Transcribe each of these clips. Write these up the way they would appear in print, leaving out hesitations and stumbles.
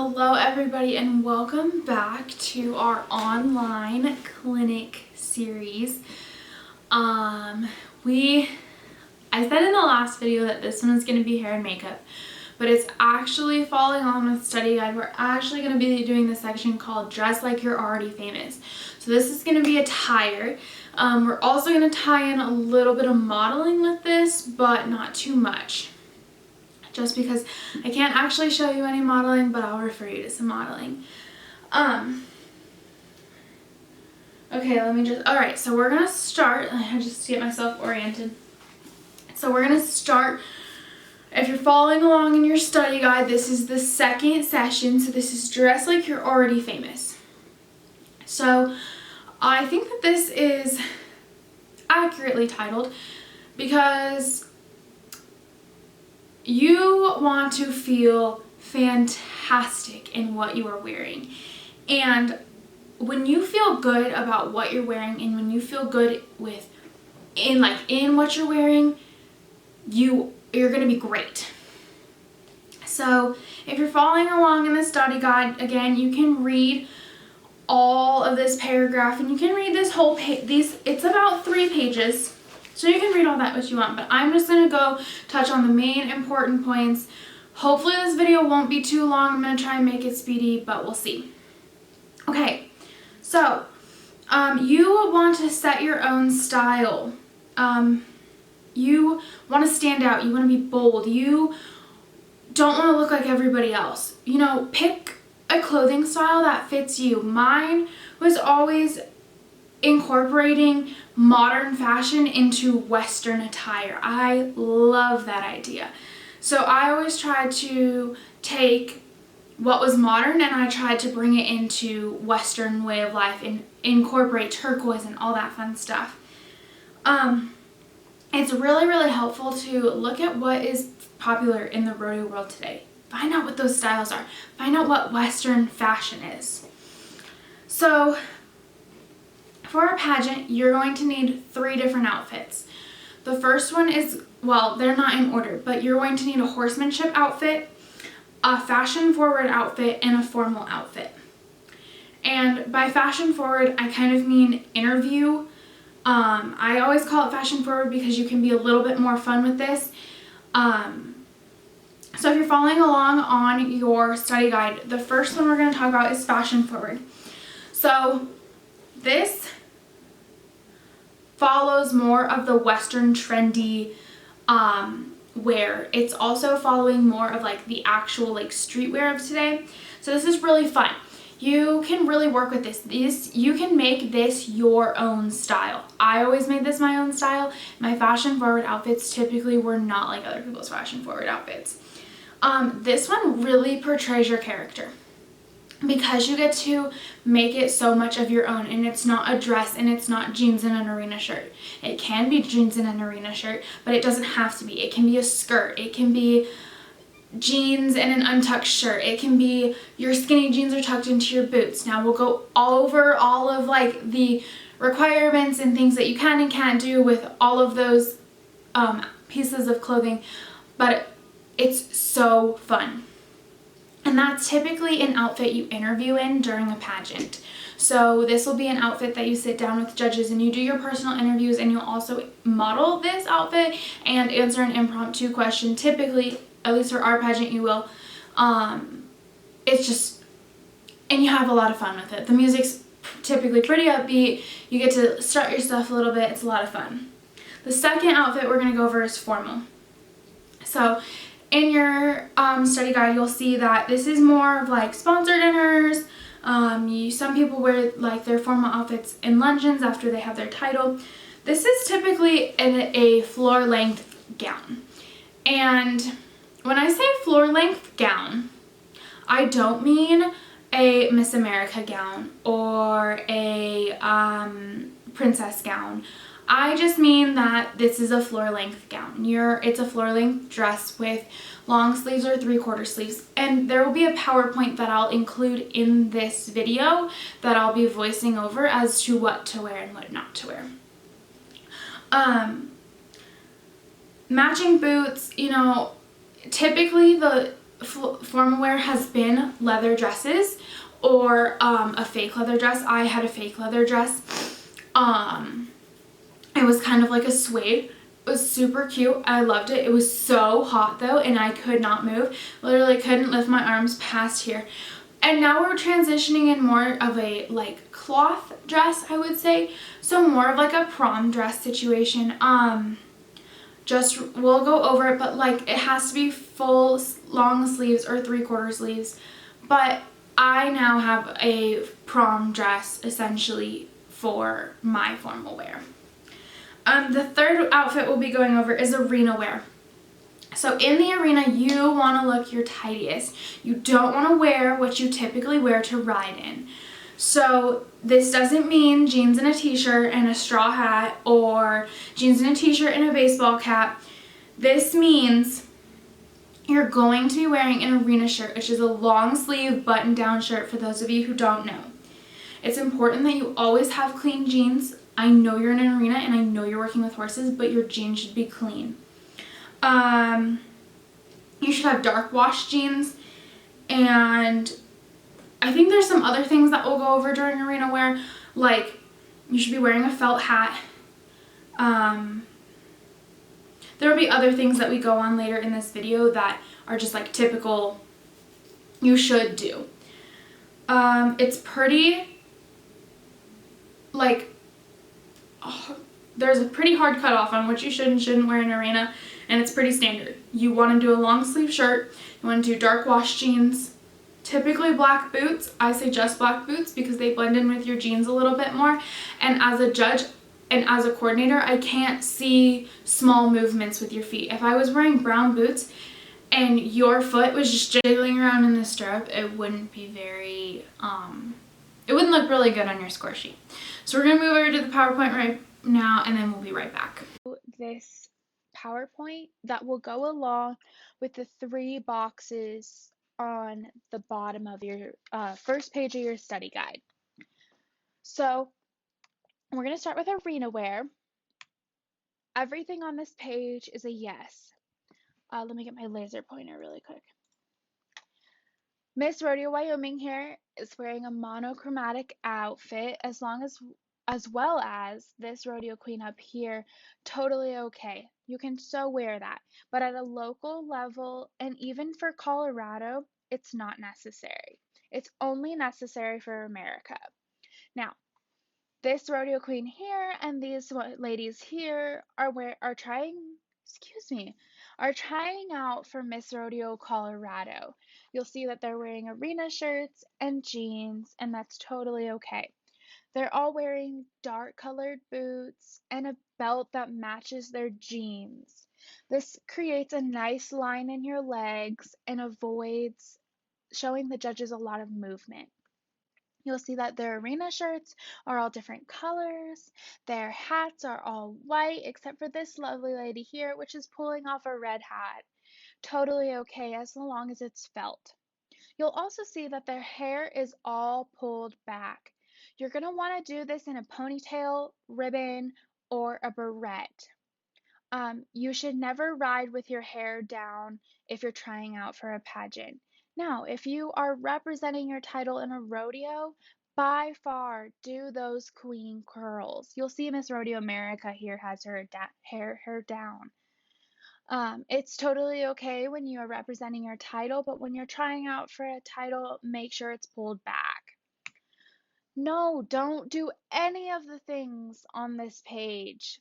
Hello everybody and welcome back to our online clinic series. I said in the last video that this one is going to be hair and makeup, but it's actually following on with study guide. We're actually going to be doing the section called Dress Like You're Already Famous. So this is going to be attire. We're also going to tie in a little bit of modeling with this, but not too much. Just because I can't actually show you any modeling, but I'll refer you to some modeling. Okay, alright, so we're gonna start. I just to get myself oriented. So we're gonna start, if you're following along in your study guide, this is the second session, so this is Dress Like You're Already Famous. So I think that this is accurately titled because you want to feel fantastic in what you are wearing. And when you feel good about what you're wearing and when you feel good in what you're wearing, you're going to be great. So if you're following along in the study guide, again, you can read all of this paragraph and you can read this whole page. It's about 3 pages. So you can read all that what you want, but I'm just going to go touch on the main important points. Hopefully this video won't be too long. I'm going to try and make it speedy, but we'll see. Okay, so you want to set your own style. You want to stand out. You want to be bold. You don't want to look like everybody else. You know, pick a clothing style that fits you. Mine was always incorporating modern fashion into Western attire. I love that idea. So I always tried to take what was modern and I tried to bring it into Western way of life and incorporate turquoise and all that fun stuff. It's really helpful to look at what is popular in the rodeo world today. Find out what those styles are. Find out what Western fashion is. So for a pageant, you're going to need 3 different outfits. The first one is, well, they're not in order, but you're going to need a horsemanship outfit, a fashion forward outfit, and a formal outfit. And by fashion forward, I kind of mean interview. I always call it fashion forward because you can be a little bit more fun with this. So if you're following along on your study guide, the first one we're going to talk about is fashion forward. So this follows more of the Western trendy wear. It's also following more of like the actual like streetwear of today. So this is really fun. You can really work with this. You can make this your own style. I always made this my own style. My fashion forward outfits typically were not like other people's fashion forward outfits. This one really portrays your character, because you get to make it so much of your own, and it's not a dress and it's not jeans and an arena shirt. It can be jeans and an arena shirt, but it doesn't have to be. It can be a skirt. It can be jeans and an untucked shirt. It can be your skinny jeans are tucked into your boots. Now we'll go over all of like the requirements and things that you can and can't do with all of those pieces of clothing, but it's so fun. And that's typically an outfit you interview in during a pageant. So this will be an outfit that you sit down with judges and you do your personal interviews, and you'll also model this outfit and answer an impromptu question. Typically, at least for our pageant, you will. It's just, and you have a lot of fun with it. The music's typically pretty upbeat. You get to strut your stuff a little bit. It's a lot of fun. The second outfit we're going to go over is formal. So in your study guide, you'll see that this is more of like sponsored dinners. Some people wear like their formal outfits in luncheons after they have their title. This is typically a floor length gown. And when I say floor length gown, I don't mean a Miss America gown or a princess gown. I just mean that this is a floor length gown. It's a floor length dress with long sleeves or 3/4 sleeves. And there will be a PowerPoint that I'll include in this video that I'll be voicing over as to what to wear and what not to wear. Matching boots, you know, typically formal wear has been leather dresses or a fake leather dress. I had a fake leather dress. It was kind of like a suede. It was super cute. I loved it. It was so hot though, and I could not move. Literally couldn't lift my arms past here. And now we're transitioning in more of a like cloth dress, I would say. So more of like a prom dress situation. Just we'll go over it, but like it has to be full long sleeves or 3/4 sleeves. But I now have a prom dress essentially for my formal wear. The third outfit we'll be going over is arena wear. So in the arena, you want to look your tidiest. You don't want to wear what you typically wear to ride in. So this doesn't mean jeans and a t-shirt and a straw hat or jeans and a t-shirt and a baseball cap. This means you're going to be wearing an arena shirt, which is a long sleeve button down shirt for those of you who don't know. It's important that you always have clean jeans. I know you're in an arena and I know you're working with horses, but your jeans should be clean. You should have dark wash jeans, and I think there's some other things that we'll go over during arena wear, like you should be wearing a felt hat. There will be other things that we go on later in this video that are just like typical you should do. It's pretty like there's a pretty hard cutoff on what you should and shouldn't wear in an arena, and it's pretty standard. You want to do a long sleeve shirt, you want to do dark wash jeans, typically black boots. I say just black boots because they blend in with your jeans a little bit more, and as a judge and as a coordinator, I can't see small movements with your feet. If I was wearing brown boots and your foot was just jiggling around in the stirrup, it wouldn't be very, it wouldn't look really good on your score sheet. So we're going to move over to the PowerPoint right now, and then we'll be right back. This PowerPoint that will go along with the 3 boxes on the bottom of your first page of your study guide. So we're going to start with arena wear. Everything on this page is a yes. Let me get my laser pointer really quick. Miss Rodeo Wyoming here is wearing a monochromatic outfit as well as this rodeo queen up here. Totally okay. You can so wear that. But at a local level and even for Colorado, it's not necessary. It's only necessary for America. Now, this rodeo queen here and these ladies here are trying out for Miss Rodeo Colorado. You'll see that they're wearing arena shirts and jeans, and that's totally okay. They're all wearing dark colored boots and a belt that matches their jeans. This creates a nice line in your legs and avoids showing the judges a lot of movement. You'll see that their arena shirts are all different colors. Their hats are all white, except for this lovely lady here, which is pulling off a red hat. Totally okay as long as it's felt. You'll also see that their hair is all pulled back. You're going to want to do this in a ponytail, ribbon, or a barrette. You should never ride with your hair down if you're trying out for a pageant. Now, if you are representing your title in a rodeo, by far do those queen curls. You'll see Miss Rodeo America here has her hair down. It's totally okay when you are representing your title, but when you're trying out for a title, make sure it's pulled back. No, don't do any of the things on this page.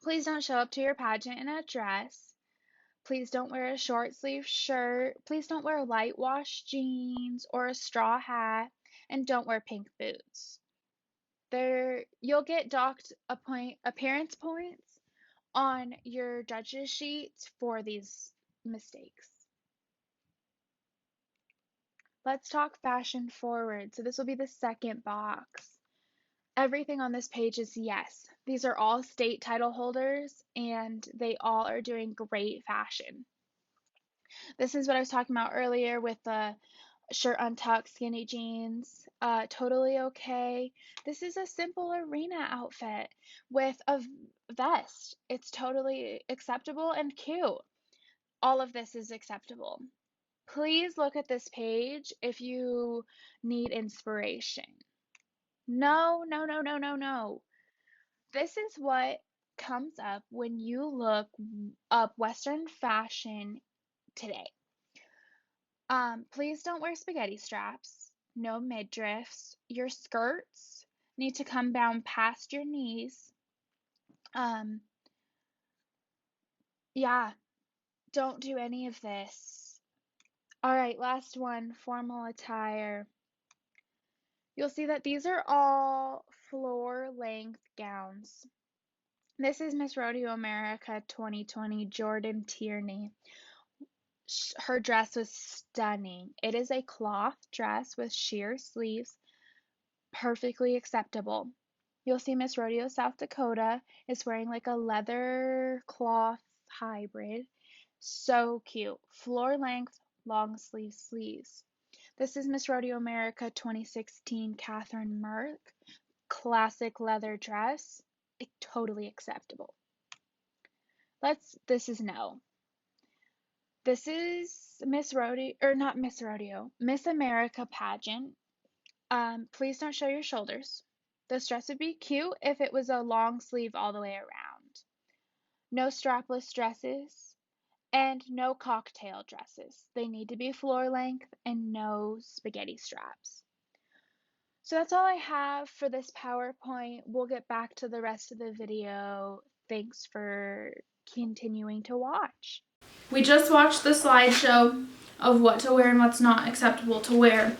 Please don't show up to your pageant in a dress. Please don't wear a short sleeve shirt. Please don't wear light wash jeans or a straw hat. And don't wear pink boots. You'll get docked appearance points on your judges sheets for these mistakes. Let's talk fashion forward. So this will be the second box. Everything on this page is yes. These are all state title holders and they all are doing great fashion. This is what I was talking about earlier with the shirt untucked, skinny jeans. Totally okay. This is a simple arena outfit with a vest. It's totally acceptable and cute. All of this is acceptable. Please look at this page if you need inspiration. No, no, no, no, no, no. This is what comes up when you look up Western fashion today. Please don't wear spaghetti straps, no midriffs. Your skirts need to come down past your knees. Um, yeah, don't do any of this. All right, last one, formal attire. You'll see that these are all floor length gowns. This is Miss Rodeo America 2020 Jordan Tierney. Her dress was stunning. It is a cloth dress with sheer sleeves, perfectly acceptable. You'll see Miss Rodeo South Dakota is wearing like a leather cloth hybrid. So cute. Floor length, long sleeve sleeves. This is Miss Rodeo America 2016 Catherine Merck. Classic leather dress. Totally acceptable. This is no. This is Miss Rodeo, or not Miss Rodeo, Miss America pageant. Please don't show your shoulders. This dress would be cute if it was a long sleeve all the way around. No strapless dresses and no cocktail dresses. They need to be floor length and no spaghetti straps. So that's all I have for this PowerPoint. We'll get back to the rest of the video. Thanks for continuing to watch. We just watched the slideshow of what to wear and what's not acceptable to wear.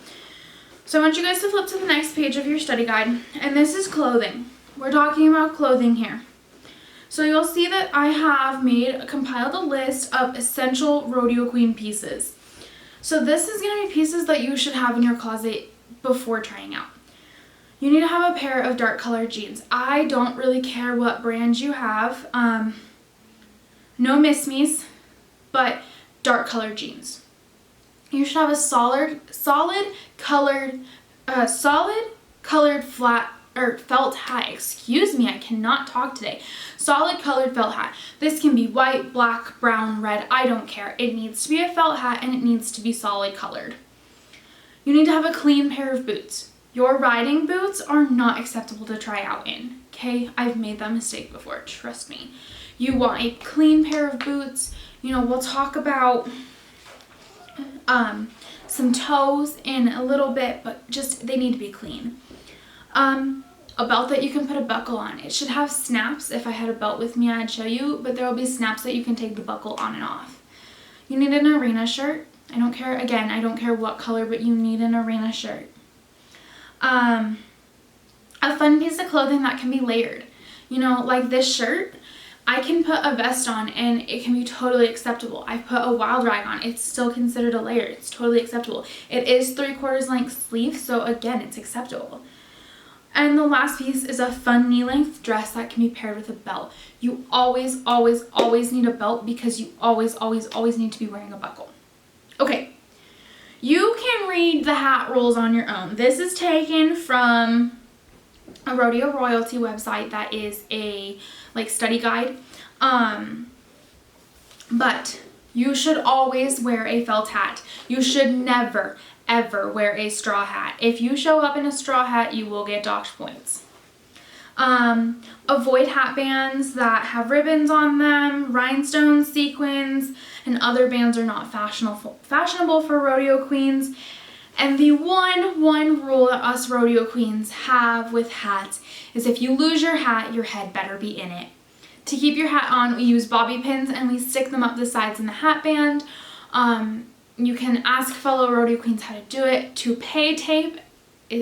So I want you guys to flip to the next page of your study guide, and this is clothing. We're talking about clothing here. So you'll see that I have compiled a list of essential rodeo queen pieces. So this is going to be pieces that you should have in your closet before trying out. You need to have a pair of dark colored jeans. I don't really care what brand you have. No Miss but dark colored jeans. You should have a solid colored flat or felt hat. Excuse me, I cannot talk today. Solid colored felt hat. This can be white, black, brown, red. I don't care. It needs to be a felt hat and it needs to be solid colored. You need to have a clean pair of boots. Your riding boots are not acceptable to try out in. Okay, I've made that mistake before. Trust me. You want a clean pair of boots. We'll talk about some toes in a little bit, but just they need to be clean. A belt that you can put a buckle on. It should have snaps. If I had a belt with me, I'd show you, but there will be snaps that you can take the buckle on and off. You need an arena shirt. I don't care what color, but you need an arena shirt. A fun piece of clothing that can be layered. Like this shirt, I can put a vest on and it can be totally acceptable. I put a wild rag on. It's still considered a layer. It's totally acceptable. It is 3/4 length sleeve, so again, it's acceptable. And the last piece is a fun knee-length dress that can be paired with a belt. You always, always, always need a belt because you always, always, always need to be wearing a buckle. Okay, you can read the hat rules on your own. This is taken from a Rodeo Royalty website that is a study guide. But you should always wear a felt hat. You should never, ever wear a straw hat. If you show up in a straw hat, you will get docked points. Avoid hat bands that have ribbons on them, rhinestones, sequins, and other bands are not fashionable for rodeo queens. And the one rule that us rodeo queens have with hats is if you lose your hat, your head better be in it. To keep your hat on, we use bobby pins and we stick them up the sides in the hat band. You can ask fellow rodeo queens how to do it. Toupee tape,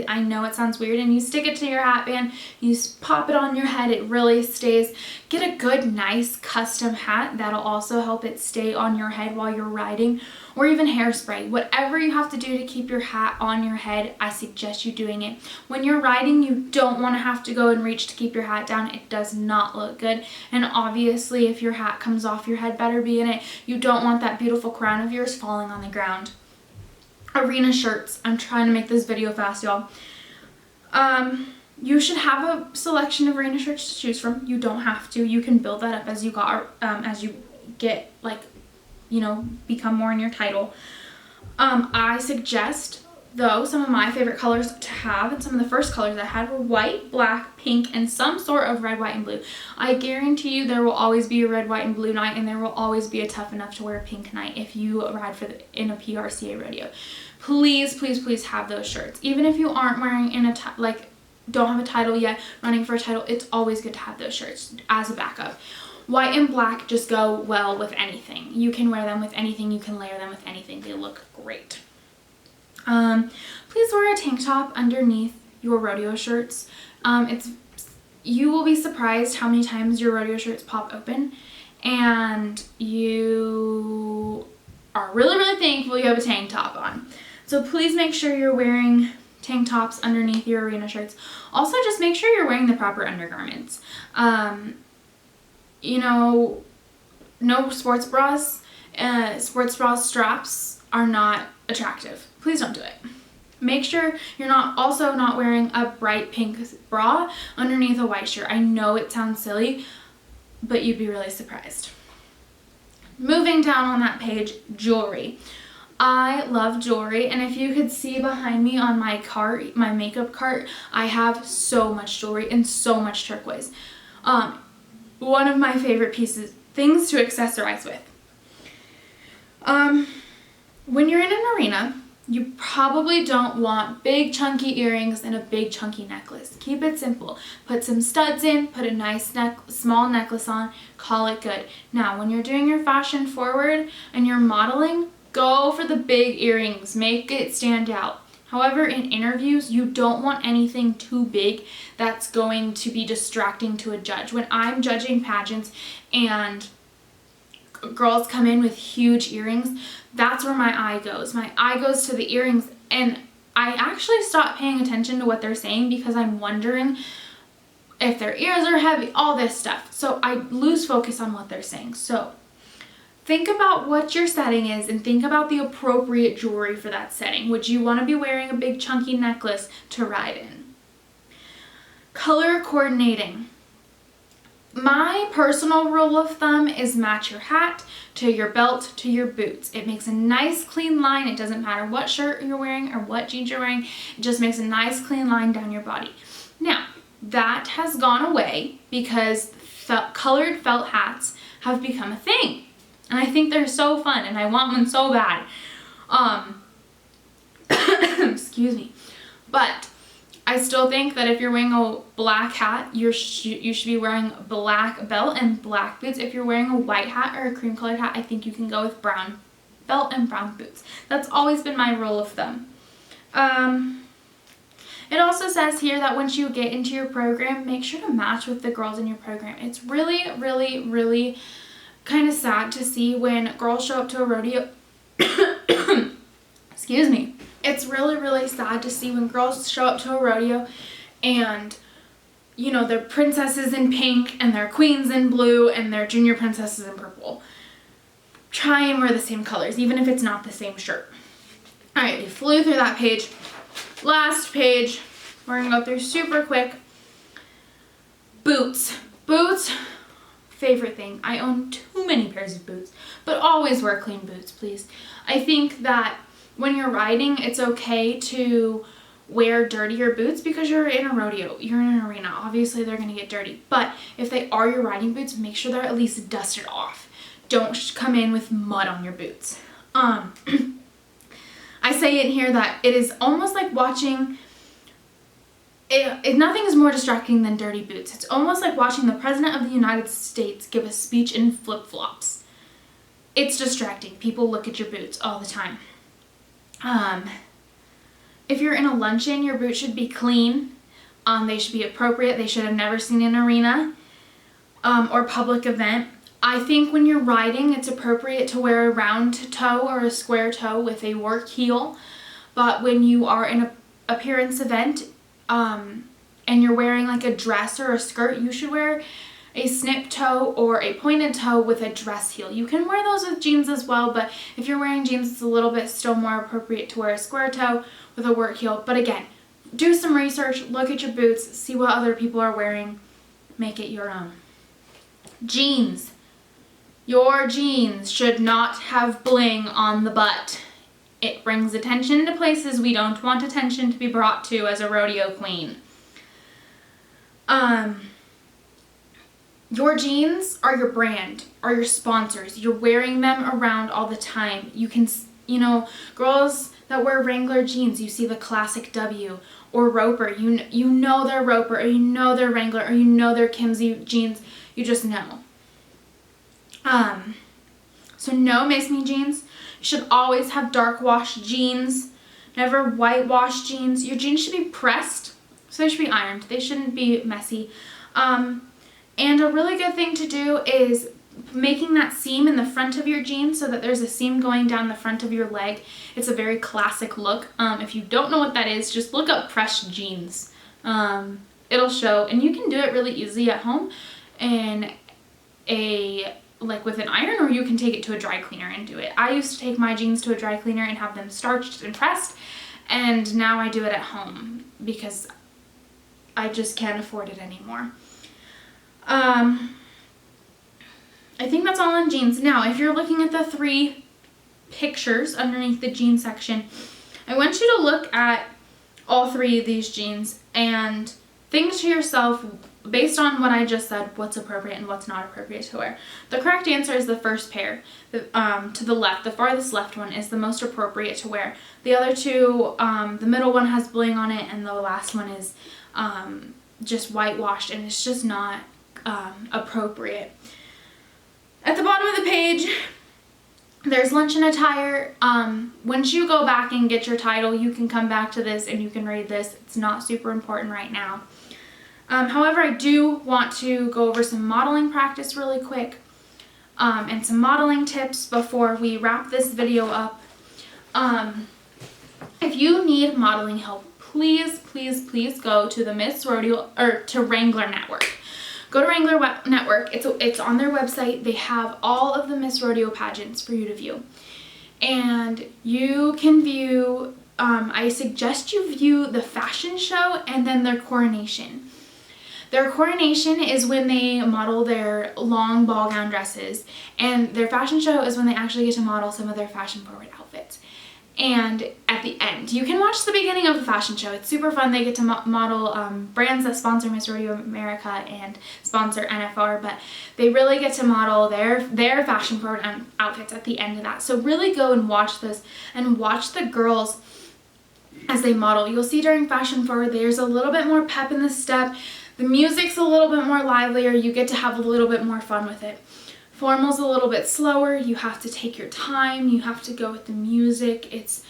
I know it sounds weird, and you stick it to your hat band, you pop it on your head, it really stays. Get a good, nice custom hat. That'll also help it stay on your head while you're riding, or even hairspray. Whatever you have to do to keep your hat on your head, I suggest you doing it. When you're riding, you don't want to have to go and reach to keep your hat down. It does not look good. And obviously, if your hat comes off, your head better be in it. You don't want that beautiful crown of yours falling on the ground. Arena shirts. I'm trying to make this video fast, y'all. You should have a selection of arena shirts to choose from. You don't have to. You can build that up as you get become more in your title. I suggest, though, some of my favorite colors to have, and some of the first colors I had were white, black, pink, and some sort of red, white, and blue. I guarantee you there will always be a red, white, and blue night, and there will always be a tough enough to wear pink night if you ride in a PRCA rodeo. Please, please, please have those shirts. Even if you aren't wearing don't have a title yet, running for a title, it's always good to have those shirts as a backup. White and black just go well with anything. You can wear them with anything. You can layer them with anything. They look great. Please wear a tank top underneath your rodeo shirts. You will be surprised how many times your rodeo shirts pop open, and you are really, really thankful you have a tank top on. So please make sure you're wearing tank tops underneath your arena shirts. Also, just make sure you're wearing the proper undergarments. No sports bras. Sports bra straps are not attractive. Please don't do it. Make sure you're not wearing a bright pink bra underneath a white shirt. I know it sounds silly, but you'd be really surprised. Moving down on that page, jewelry. I love jewelry, and if you could see behind me on my cart, my makeup cart, I have so much jewelry and so much turquoise. One of my favorite things to accessorize with. When you're in an arena, you probably don't want big chunky earrings and a big chunky necklace. Keep it simple. Put some studs in, put a nice small necklace on, call it good. Now, when you're doing your fashion forward and you're modeling, go for the big earrings. Make it stand out. However, in interviews, you don't want anything too big that's going to be distracting to a judge. When I'm judging pageants and girls come in with huge earrings, that's where my eye goes. My eye goes to the earrings, and I actually stop paying attention to what they're saying because I'm wondering if their ears are heavy, all this stuff. So I lose focus on what they're saying. So think about what your setting is and think about the appropriate jewelry for that setting. Would you want to be wearing a big chunky necklace to ride in? Color coordinating. My personal rule of thumb is match your hat to your belt to your boots. It makes a nice clean line. It doesn't matter what shirt you're wearing or what jeans you're wearing. It just makes a nice clean line down your body. Now, that has gone away because colored felt hats have become a thing. And I think they're so fun, and I want one so bad. Excuse me. But I still think that if you're wearing a black hat, you should be wearing a black belt and black boots. If you're wearing a white hat or a cream colored hat, I think you can go with brown belt and brown boots. That's always been my rule of thumb. It also says here that once you get into your program, make sure to match with the girls in your program. It's really, really, really kind of sad to see when girls show up to a rodeo. Excuse me. It's really, really sad to see when girls show up to a rodeo and, they're princesses in pink and they're queens in blue and they're junior princesses in purple. Try and wear the same colors, even if it's not the same shirt. All right, we flew through that page. Last page, we're going to go through super quick. Boots. Boots, favorite thing. I own too many pairs of boots, but always wear clean boots, please. I think that when you're riding, it's okay to wear dirtier boots because you're in a rodeo, you're in an arena. Obviously, they're going to get dirty. But if they are your riding boots, make sure they're at least dusted off. Don't come in with mud on your boots. I say in here that it is almost like watching... nothing is more distracting than dirty boots. It's almost like watching the President of the United States give a speech in flip-flops. It's distracting. People look at your boots all the time. If you're in a luncheon, your boots should be clean. They should be appropriate. They should have never seen an arena or public event. I think when you're riding, it's appropriate to wear a round toe or a square toe with a work heel. But when you are in an appearance event and you're wearing like a dress or a skirt, you should wear a snip toe or a pointed toe with a dress heel. You can wear those with jeans as well, but if you're wearing jeans, it's a little bit still more appropriate to wear a square toe with a work heel. But again, do some research, look at your boots, see what other people are wearing, make it your own. Jeans. Your jeans should not have bling on the butt. It brings attention to places we don't want attention to be brought to as a rodeo queen. Your jeans are your brand, are your sponsors. You're wearing them around all the time. You can, girls that wear Wrangler jeans, you see the classic W, or Roper. You know they're Roper, or you know they're Wrangler, or you know they're Kimsey jeans. You just know. So no Miss Me jeans. You should always have dark wash jeans. Never white wash jeans. Your jeans should be pressed, so they should be ironed. They shouldn't be messy. And a really good thing to do is making that seam in the front of your jeans so that there's a seam going down the front of your leg. It's a very classic look. If you don't know what that is, just look up pressed jeans. It'll show, and you can do it really easy at home in with an iron, or you can take it to a dry cleaner and do it. I used to take my jeans to a dry cleaner and have them starched and pressed, and now I do it at home because I just can't afford it anymore. I think that's all on jeans. Now, if you're looking at the 3 pictures underneath the jean section, I want you to look at all 3 of these jeans and think to yourself, based on what I just said, what's appropriate and what's not appropriate to wear. The correct answer is the first pair. To the left, the farthest left one is the most appropriate to wear. The other 2, the middle one has bling on it, and the last one is just whitewashed, and it's just not appropriate. At the bottom of the page, there's luncheon attire. Once you go back and get your title, you can come back to this and you can read this. It's not super important right now. However, I do want to go over some modeling practice really quick, and some modeling tips before we wrap this video up. If you need modeling help, please, please, please go to the Miss Rodeo, or to Wrangler Network. Go to Wrangler Network. It's on their website. They have all of the Miss Rodeo pageants for you to view. And you can view, I suggest you view the fashion show and then their coronation. Their coronation is when they model their long ball gown dresses, and their fashion show is when they actually get to model some of their fashion forward outfits. And at the end, you can watch the beginning of the fashion show. It's super fun. They get to model brands that sponsor Miss Rodeo America and sponsor NFR, but they really get to model their fashion forward outfits at the end of that. So really go and watch this and watch the girls as they model. You'll see during fashion forward there's a little bit more pep in the step. The music's a little bit more livelier. You get to have a little bit more fun with it. Formal's a little bit slower. You have to take your time. You have to go with the music. It's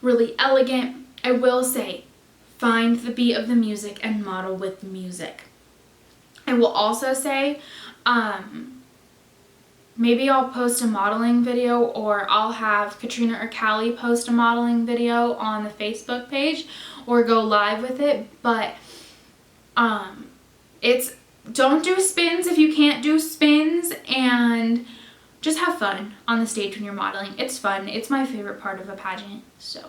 really elegant. I will say, find the beat of the music and model with the music. I will also say, maybe I'll post a modeling video, or I'll have Katrina or Callie post a modeling video on the Facebook page, or go live with it. But don't do spins if you can't do spins, and just have fun on the stage when you're modeling. It's fun. It's my favorite part of a pageant. So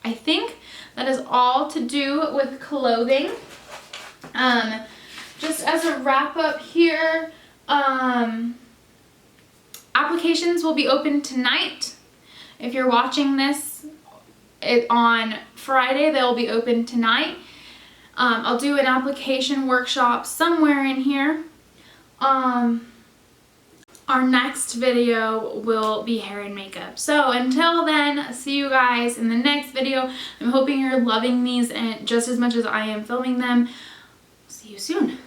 I think that is all to do with clothing. Just as a wrap up here, applications will be open tonight. If you're watching this on Friday, they'll be open tonight. I'll do an application workshop somewhere in here. Our next video will be hair and makeup. So until then, see you guys in the next video. I'm hoping you're loving these and just as much as I am filming them. See you soon.